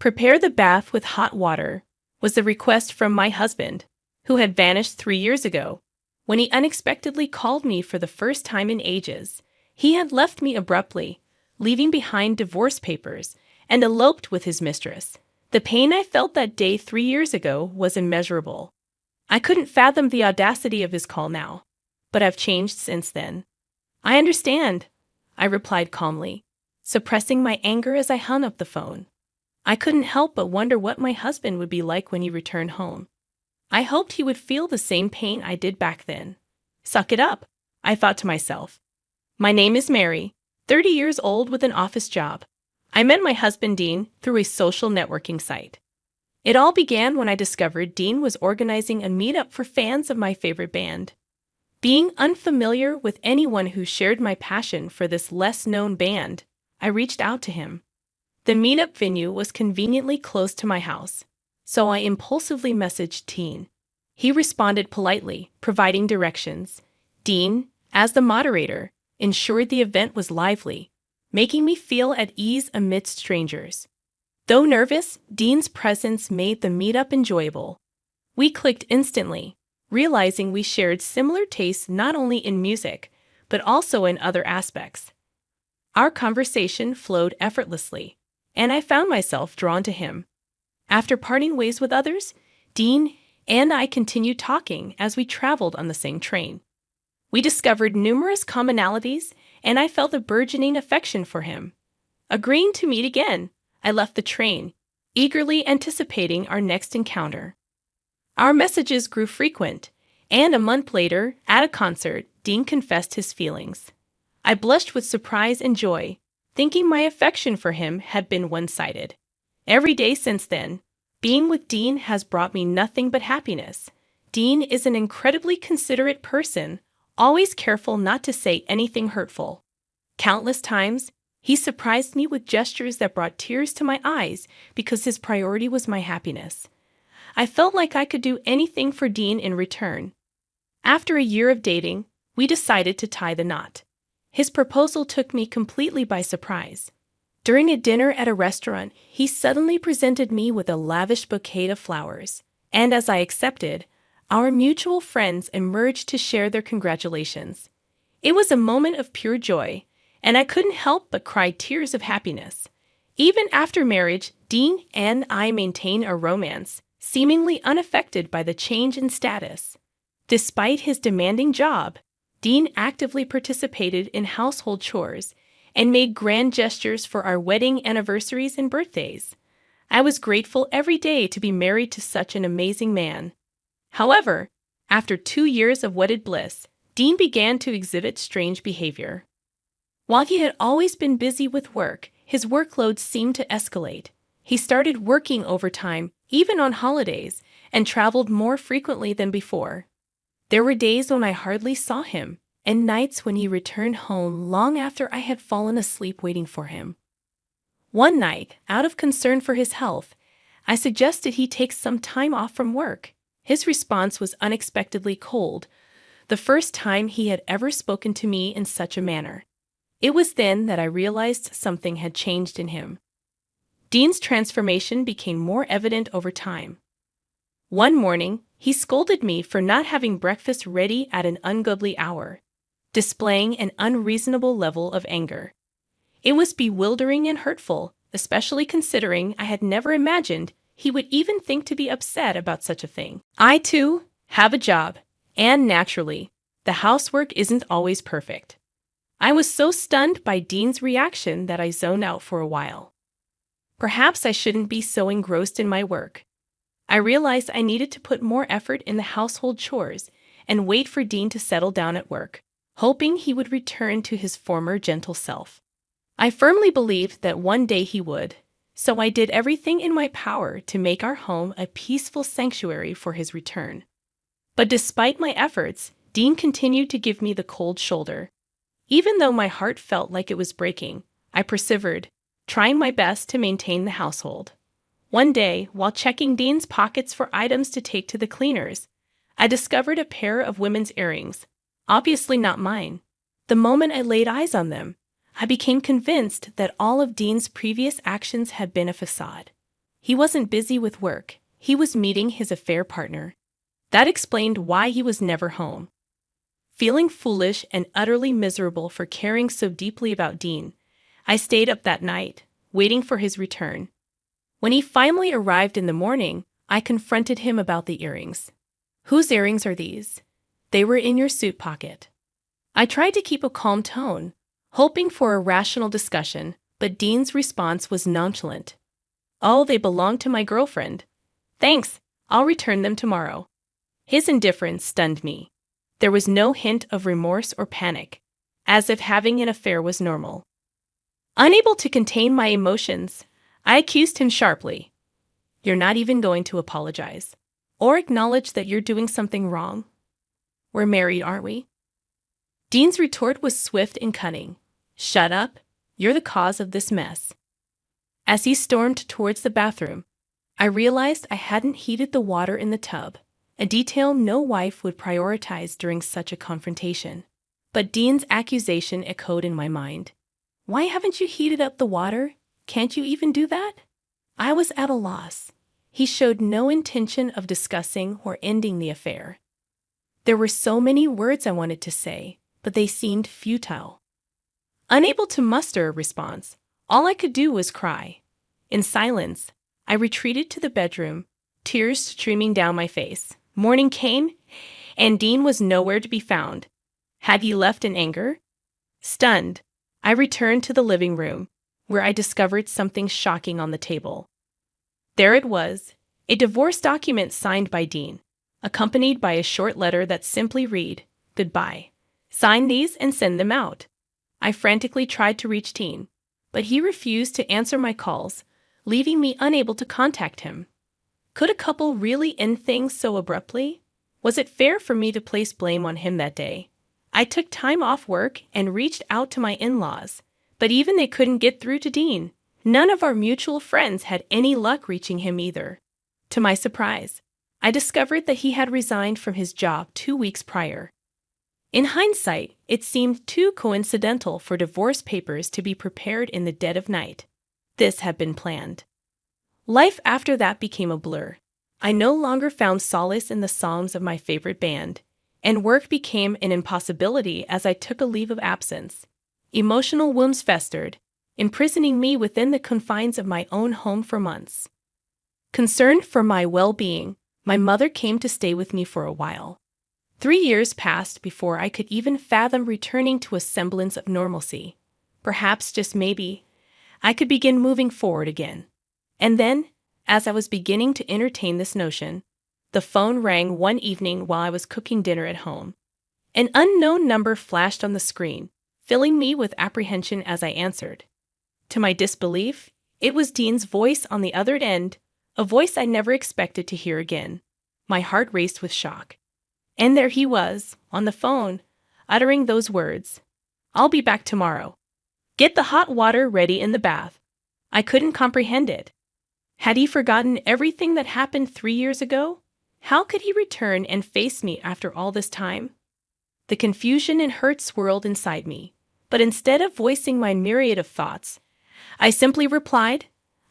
Prepare the bath with hot water was the request from my husband, who had vanished 3 years ago. When he unexpectedly called me for the first time in ages, he had left me abruptly, leaving behind divorce papers, and eloped with his mistress. The pain I felt that day 3 years ago was immeasurable. I couldn't fathom the audacity of his call now, but I've changed since then. I understand, I replied calmly, suppressing my anger as I hung up the phone. I couldn't help but wonder what my husband would be like when he returned home. I hoped he would feel the same pain I did back then. Suck it up, I thought to myself. My name is Mary, 30 years old with an office job. I met my husband Dean through a social networking site. It all began when I discovered Dean was organizing a meetup for fans of my favorite band. Being unfamiliar with anyone who shared my passion for this less-known band, I reached out to him. The meetup venue was conveniently close to my house, so I impulsively messaged Dean. He responded politely, providing directions. Dean, as the moderator, ensured the event was lively, making me feel at ease amidst strangers. Though nervous, Dean's presence made the meetup enjoyable. We clicked instantly, realizing we shared similar tastes not only in music, but also in other aspects. Our conversation flowed effortlessly, and I found myself drawn to him. After parting ways with others, Dean and I continued talking as we traveled on the same train. We discovered numerous commonalities, and I felt a burgeoning affection for him. Agreeing to meet again, I left the train, eagerly anticipating our next encounter. Our messages grew frequent, and a month later, at a concert, Dean confessed his feelings. I blushed with surprise and joy, thinking my affection for him had been one-sided. Every day since then, being with Dean has brought me nothing but happiness. Dean is an incredibly considerate person, always careful not to say anything hurtful. Countless times, he surprised me with gestures that brought tears to my eyes because his priority was my happiness. I felt like I could do anything for Dean in return. After a year of dating, we decided to tie the knot. His proposal took me completely by surprise. During a dinner at a restaurant, he suddenly presented me with a lavish bouquet of flowers, and as I accepted, our mutual friends emerged to share their congratulations. It was a moment of pure joy, and I couldn't help but cry tears of happiness. Even after marriage, Dean and I maintain a romance, seemingly unaffected by the change in status. Despite his demanding job, Dean actively participated in household chores and made grand gestures for our wedding anniversaries and birthdays. I was grateful every day to be married to such an amazing man. However, after 2 years of wedded bliss, Dean began to exhibit strange behavior. While he had always been busy with work, his workload seemed to escalate. He started working overtime, even on holidays, and traveled more frequently than before. There were days when I hardly saw him, and nights when he returned home long after I had fallen asleep waiting for him. One night, out of concern for his health, I suggested he take some time off from work. His response was unexpectedly cold, the first time he had ever spoken to me in such a manner. It was then that I realized something had changed in him. Dean's transformation became more evident over time. One morning, he scolded me for not having breakfast ready at an ungodly hour, displaying an unreasonable level of anger. It was bewildering and hurtful, especially considering I had never imagined he would even think to be upset about such a thing. I, too, have a job, and naturally, the housework isn't always perfect. I was so stunned by Dean's reaction that I zoned out for a while. Perhaps I shouldn't be so engrossed in my work. I realized I needed to put more effort in the household chores and wait for Dean to settle down at work, hoping he would return to his former gentle self. I firmly believed that one day he would, so I did everything in my power to make our home a peaceful sanctuary for his return. But despite my efforts, Dean continued to give me the cold shoulder. Even though my heart felt like it was breaking, I persevered, trying my best to maintain the household. One day, while checking Dean's pockets for items to take to the cleaners, I discovered a pair of women's earrings, obviously not mine. The moment I laid eyes on them, I became convinced that all of Dean's previous actions had been a facade. He wasn't busy with work. He was meeting his affair partner. That explained why he was never home. Feeling foolish and utterly miserable for caring so deeply about Dean, I stayed up that night, waiting for his return. When he finally arrived in the morning, I confronted him about the earrings. "Whose earrings are these?" "They were in your suit pocket." I tried to keep a calm tone, hoping for a rational discussion, but Dean's response was nonchalant. "Oh, they belong to my girlfriend." "Thanks, I'll return them tomorrow." His indifference stunned me. There was no hint of remorse or panic, as if having an affair was normal. Unable to contain my emotions, I accused him sharply. "You're not even going to apologize, or acknowledge that you're doing something wrong? We're married, aren't we?" Dean's retort was swift and cunning. "Shut up. You're the cause of this mess." As he stormed towards the bathroom, I realized I hadn't heated the water in the tub, a detail no wife would prioritize during such a confrontation. But Dean's accusation echoed in my mind. "Why haven't you heated up the water? Can't you even do that?" I was at a loss. He showed no intention of discussing or ending the affair. There were so many words I wanted to say, but they seemed futile. Unable to muster a response, all I could do was cry. In silence, I retreated to the bedroom, tears streaming down my face. Morning came, and Dean was nowhere to be found. Had he left in anger? Stunned, I returned to the living room, where I discovered something shocking on the table. There it was, a divorce document signed by Dean, accompanied by a short letter that simply read, "Goodbye. Sign these and send them out." I frantically tried to reach Dean, but he refused to answer my calls, leaving me unable to contact him. Could a couple really end things so abruptly? Was it fair for me to place blame on him that day? I took time off work and reached out to my in-laws, but even they couldn't get through to Dean. None of our mutual friends had any luck reaching him either. To my surprise, I discovered that he had resigned from his job 2 weeks prior. In hindsight, it seemed too coincidental for divorce papers to be prepared in the dead of night. This had been planned. Life after that became a blur. I no longer found solace in the songs of my favorite band, and work became an impossibility as I took a leave of absence. Emotional wounds festered, imprisoning me within the confines of my own home for months. Concerned for my well-being, my mother came to stay with me for a while. 3 years passed before I could even fathom returning to a semblance of normalcy. Perhaps, just maybe, I could begin moving forward again. And then, as I was beginning to entertain this notion, the phone rang one evening while I was cooking dinner at home. An unknown number flashed on the screen, filling me with apprehension as I answered. To my disbelief, it was Dean's voice on the other end, a voice I never expected to hear again. My heart raced with shock. And there he was, on the phone, uttering those words. "I'll be back tomorrow. Get the hot water ready in the bath." I couldn't comprehend it. Had he forgotten everything that happened 3 years ago? How could he return and face me after all this time? The confusion and hurt swirled inside me, but instead of voicing my myriad of thoughts, I simply replied,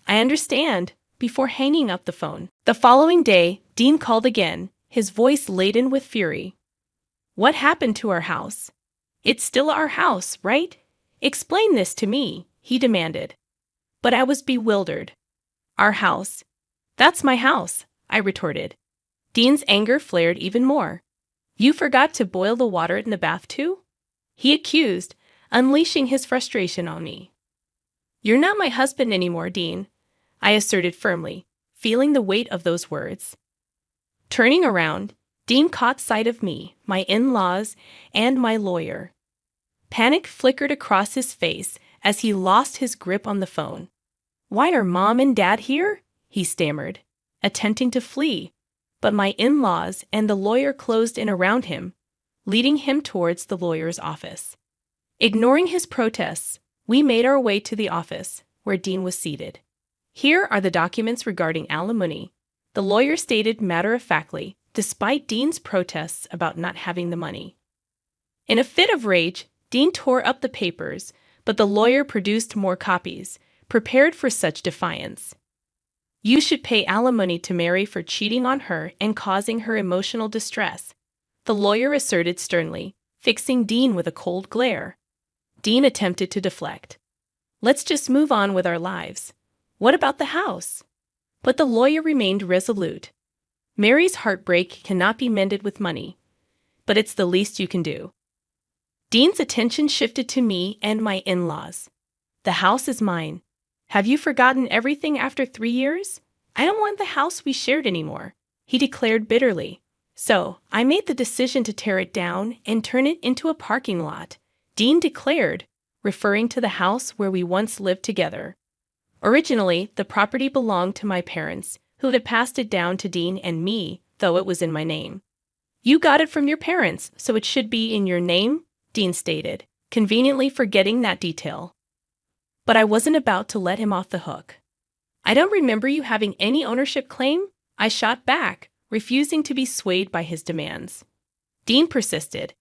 "I understand," before hanging up the phone. The following day, Dean called again, his voice laden with fury. "What happened to our house? It's still our house, right? Explain this to me," he demanded. But I was bewildered. "Our house? That's my house," I retorted. Dean's anger flared even more. "You forgot to boil the water in the bath too?" he accused, unleashing his frustration on me. "You're not my husband anymore, Dean," I asserted firmly, feeling the weight of those words. Turning around, Dean caught sight of me, my in-laws, and my lawyer. Panic flickered across his face as he lost his grip on the phone. "Why are Mom and Dad here?" he stammered, attempting to flee, but my in-laws and the lawyer closed in around him, leading him towards the lawyer's office. Ignoring his protests, we made our way to the office, where Dean was seated. "Here are the documents regarding alimony," the lawyer stated matter-of-factly, despite Dean's protests about not having the money. In a fit of rage, Dean tore up the papers, but the lawyer produced more copies, prepared for such defiance. You should pay alimony to Mary for cheating on her and causing her emotional distress, the lawyer asserted sternly, fixing Dean with a cold glare. Dean attempted to deflect. Let's just move on with our lives. What about the house? But the lawyer remained resolute. Mary's heartbreak cannot be mended with money, but it's the least you can do. Dean's attention shifted to me and my in-laws. The house is mine. Have you forgotten everything after 3 years? I don't want the house we shared anymore, he declared bitterly. So, I made the decision to tear it down and turn it into a parking lot, Dean declared, referring to the house where we once lived together. Originally, the property belonged to my parents, who had passed it down to Dean and me, though it was in my name. You got it from your parents, so it should be in your name, Dean stated, conveniently forgetting that detail. But I wasn't about to let him off the hook. I don't remember you having any ownership claim, I shot back, refusing to be swayed by his demands. Dean persisted.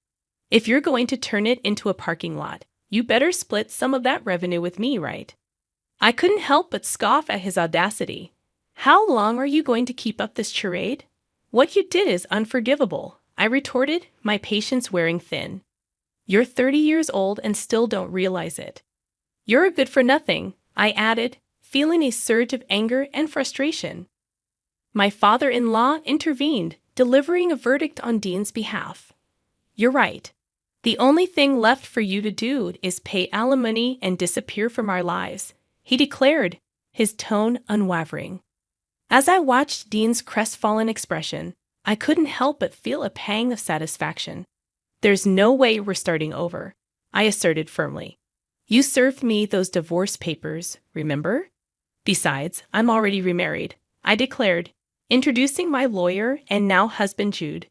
If you're going to turn it into a parking lot, you better split some of that revenue with me, right? I couldn't help but scoff at his audacity. How long are you going to keep up this charade? What you did is unforgivable, I retorted, my patience wearing thin. You're 30 years old and still don't realize it. You're a good-for-nothing, I added, feeling a surge of anger and frustration. My father-in-law intervened, delivering a verdict on Dean's behalf. You're right. The only thing left for you to do is pay alimony and disappear from our lives, he declared, his tone unwavering. As I watched Dean's crestfallen expression, I couldn't help but feel a pang of satisfaction. There's no way we're starting over, I asserted firmly. You served me those divorce papers, remember? Besides, I'm already remarried, I declared, introducing my lawyer and now husband Jude.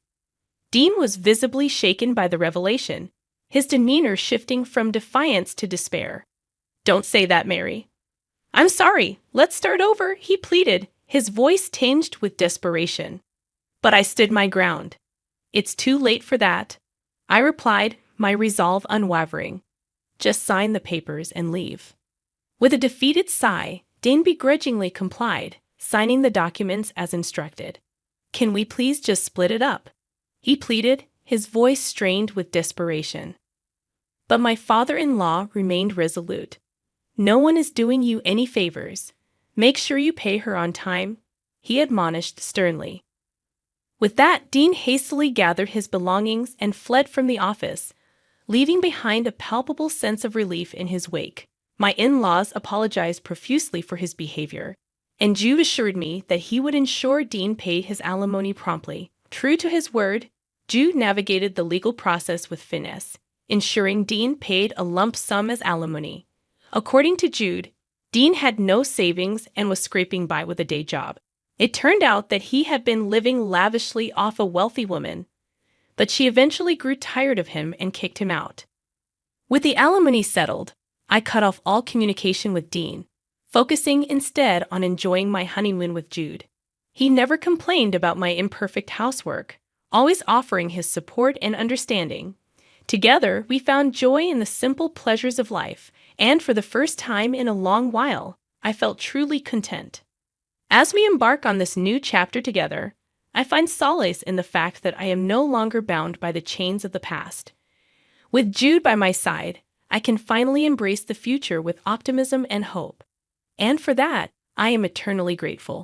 Dean was visibly shaken by the revelation, his demeanor shifting from defiance to despair. Don't say that, Mary. I'm sorry, let's start over, he pleaded, his voice tinged with desperation. But I stood my ground. It's too late for that, I replied, my resolve unwavering. Just sign the papers and leave. With a defeated sigh, Dean begrudgingly complied, signing the documents as instructed. Can we please just split it up? He pleaded, his voice strained with desperation. But my father-in-law remained resolute. No one is doing you any favors. Make sure you pay her on time, he admonished sternly. With that, Dean hastily gathered his belongings and fled from the office, leaving behind a palpable sense of relief in his wake. My in-laws apologized profusely for his behavior, and Jude assured me that he would ensure Dean paid his alimony promptly. True to his word, Jude navigated the legal process with finesse, ensuring Dean paid a lump sum as alimony. According to Jude, Dean had no savings and was scraping by with a day job. It turned out that he had been living lavishly off a wealthy woman, but she eventually grew tired of him and kicked him out. With the alimony settled, I cut off all communication with Dean, focusing instead on enjoying my honeymoon with Jude. He never complained about my imperfect housework, always offering his support and understanding. Together, we found joy in the simple pleasures of life, and for the first time in a long while, I felt truly content. As we embark on this new chapter together, I find solace in the fact that I am no longer bound by the chains of the past. With Jude by my side, I can finally embrace the future with optimism and hope. And for that, I am eternally grateful.